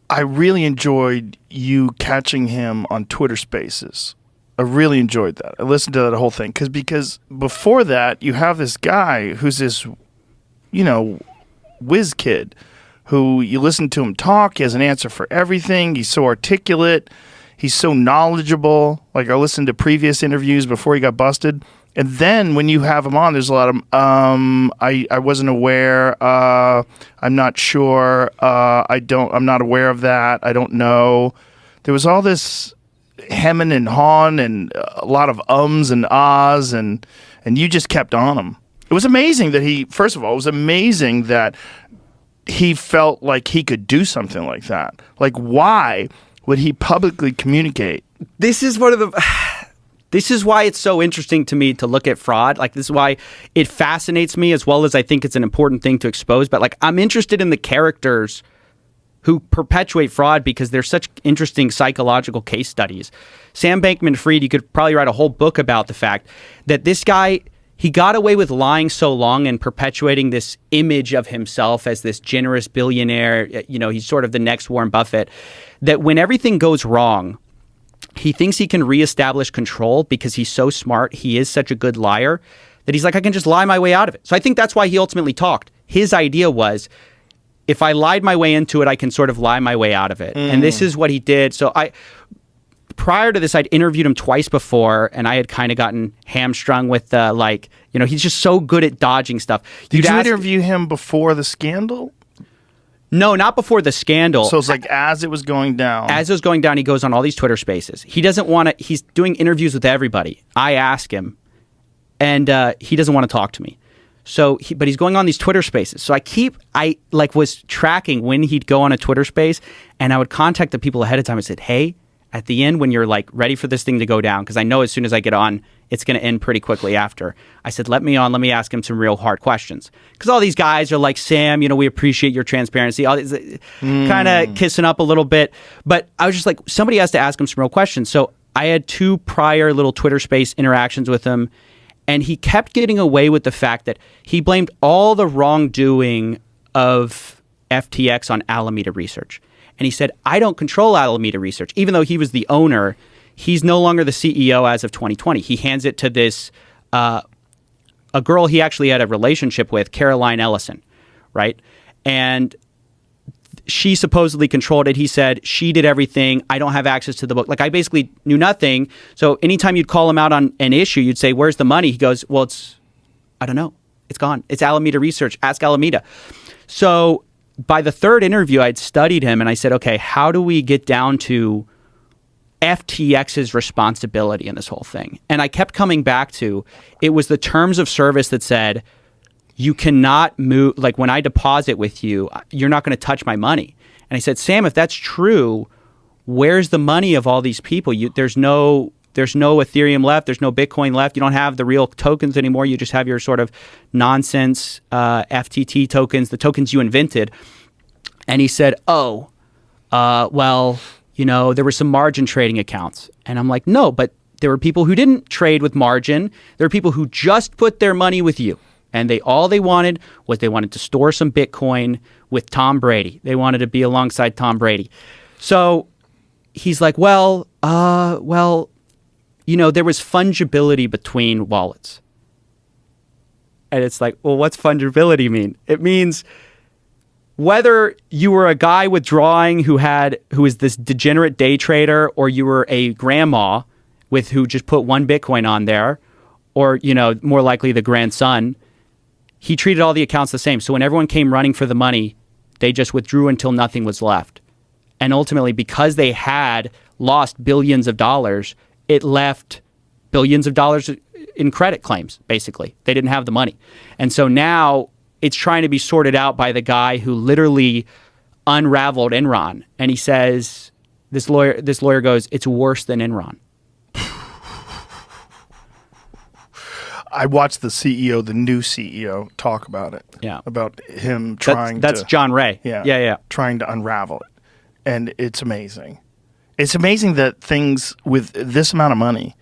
I really enjoyed you catching him on Twitter Spaces. I really enjoyed that. I listened to that whole thing because before that, you have this guy who's this, whiz kid who you listen to him talk. He has an answer for everything. He's so articulate. He's so knowledgeable. Like, I listened to previous interviews before he got busted. And then when you have him on, there's a lot of, I wasn't aware. I'm not sure. I'm not aware of that. I don't know. There was all this hemming and hawing and a lot of ums and ahs, and you just kept on him. It was amazing that first of all, it was amazing that he felt like he could do something like that. Like, why would he publicly communicate? This is why it's so interesting to me to look at fraud. Like, this is why it fascinates me, as well as I think it's an important thing to expose. But like, I'm interested in the characters who perpetuate fraud because they're such interesting psychological case studies. Sam Bankman-Fried, you could probably write a whole book about the fact that this guy, he got away with lying so long and perpetuating this image of himself as this generous billionaire. He's sort of the next Warren Buffett, that when everything goes wrong, he thinks he can reestablish control because he's so smart. He is such a good liar that he's like, I can just lie my way out of it. So I think that's why he ultimately talked. His idea was, if I lied my way into it, I can sort of lie my way out of it. And this is what he did. So prior to this, I'd interviewed him twice before, and I had kind of gotten hamstrung with he's just so good at dodging stuff. Did you interview him before the scandal? No, not before the scandal. So it's like as it was going down. As it was going down, he goes on all these Twitter Spaces. He doesn't want to. He's doing interviews with everybody. I ask him, and he doesn't want to talk to me. So, but he's going on these Twitter Spaces. So I was tracking when he'd go on a Twitter Space, and I would contact the people ahead of time and said, hey, at the end, when you're like ready for this thing to go down, because I know as soon as I get on, it's going to end pretty quickly after. I said, let me on. Let me ask him some real hard questions. Because all these guys are like, Sam, we appreciate your transparency. All these kind of kissing up a little bit. But I was just like, somebody has to ask him some real questions. So I had 2 prior little Twitter Space interactions with him. And he kept getting away with the fact that he blamed all the wrongdoing of FTX on Alameda Research. And he said, I don't control Alameda Research. Even though he was the owner, he's no longer the CEO as of 2020. He hands it to this, a girl he actually had a relationship with, Caroline Ellison, right? And she supposedly controlled it. He said, she did everything. I don't have access to the book. Like, I basically knew nothing. So anytime you'd call him out on an issue, you'd say, where's the money? He goes, well, I don't know. It's gone. It's Alameda Research. Ask Alameda. So by the 3rd interview, I'd studied him and I said, okay, how do we get down to FTX's responsibility in this whole thing? And I kept coming back to, it was the terms of service that said, you cannot move, like when I deposit with you, you're not going to touch my money. And I said, Sam, if that's true, where's the money of all these people? There's no Ethereum left. There's no Bitcoin left. You don't have the real tokens anymore. You just have your sort of nonsense FTT tokens, the tokens you invented. And he said, there were some margin trading accounts. And I'm like, no, but there were people who didn't trade with margin. There were people who just put their money with you. And all they wanted was they wanted to store some Bitcoin with Tom Brady. They wanted to be alongside Tom Brady. So he's like, there was fungibility between wallets. And it's like, well, what's fungibility mean? It means whether you were a guy withdrawing who is this degenerate day trader, or you were a grandma who just put 1 Bitcoin on there, or, more likely the grandson, he treated all the accounts the same. So when everyone came running for the money, they just withdrew until nothing was left. And ultimately, because they had lost billions of dollars, it left billions of dollars in credit claims, basically. They didn't have the money. And so now it's trying to be sorted out by the guy who literally unraveled Enron. And he says, this lawyer goes, it's worse than Enron. I watched the new CEO, talk about it. Yeah. About him trying that's John Ray. Yeah. Trying to unravel it. And it's amazing. It's amazing that things with this amount of money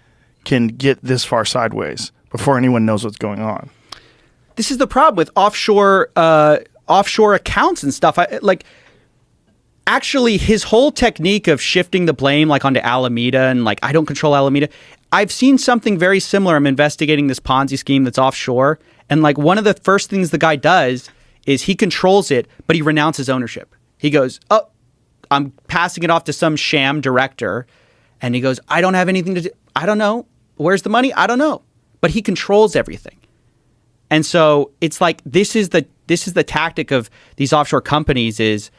can get this far sideways before anyone knows what's going on. This is the problem with offshore accounts and stuff. actually, his whole technique of shifting the blame like onto Alameda and like, I don't control Alameda. I've seen something very similar. I'm investigating this Ponzi scheme that's offshore. And like one of the first things the guy does is he controls it, but he renounces ownership. He goes, oh, I'm passing it off to some sham director. And he goes, I don't have anything to do. I don't know. Where's the money? I don't know. But he controls everything. And so it's like, this is the tactic of these offshore companies is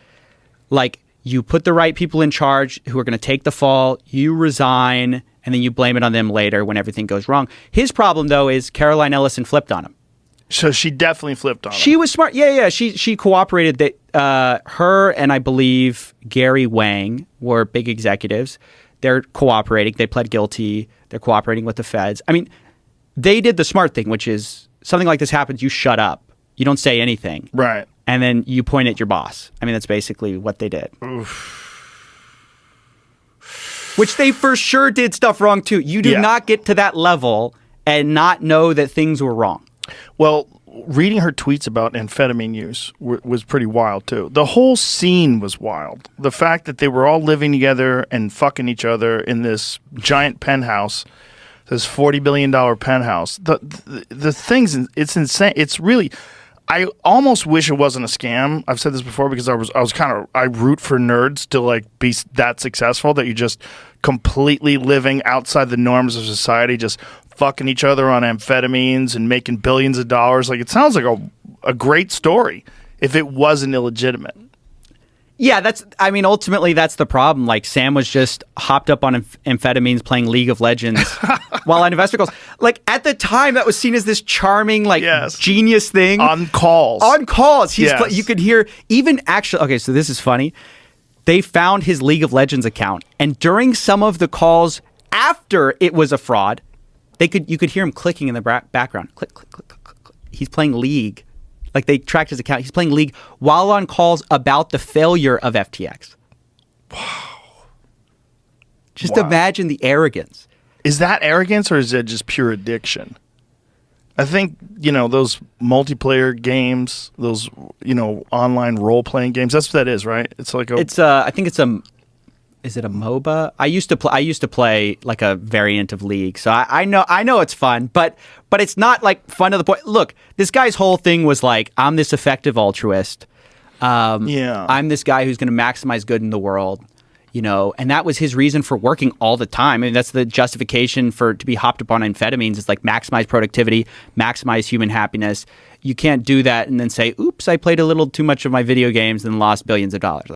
like, you put the right people in charge who are going to take the fall, you resign, and then you blame it on them later when everything goes wrong. His problem, though, is Caroline Ellison flipped on him. So she definitely flipped on him. She was smart. Yeah. She cooperated. That her and I believe Gary Wang were big executives. They're cooperating. They pled guilty. They're cooperating with the feds. I mean, they did the smart thing, which is something like this happens, you shut up. You don't say anything. Right. And then you point at your boss. I mean, that's basically what they did. Oof. Which they for sure did stuff wrong, too. You do not get to that level and not know that things were wrong. Well, reading her tweets about amphetamine use was pretty wild, too. The whole scene was wild. The fact that they were all living together and fucking each other in this giant penthouse, this $40 billion penthouse. The things, it's insane. It's really... I almost wish it wasn't a scam. I've said this before because I root for nerds to like be that successful that you're just completely living outside the norms of society, just fucking each other on amphetamines and making billions of dollars. Like it sounds like a great story if it wasn't illegitimate. Yeah, ultimately that's the problem. Like Sam was just hopped up on amphetamines playing League of Legends while on investor calls. Like at the time that was seen as this charming, like genius thing. On calls. You could hear even actually, okay, so this is funny. They found his League of Legends account and during some of the calls after it was a fraud, you could hear him clicking in the background. Click, click, click, click, click. He's playing League. Like they tracked his account. He's playing League while on calls about the failure of FTX. Wow. Just imagine the arrogance. Is that arrogance or is it just pure addiction? I think, those multiplayer games, those, online role-playing games, that's what that is, right? It's like I think it's is it a MOBA? I used to play like a variant of League, so I know it's fun, but it's not like fun to the point. Look, this guy's whole thing was like, I'm this effective altruist. I'm this guy who's going to maximize good in the world, and that was his reason for working all the time. I mean, that's the justification to be hopped up on amphetamines is like maximize productivity, maximize human happiness. You can't do that and then say, oops, I played a little too much of my video games and lost billions of dollars.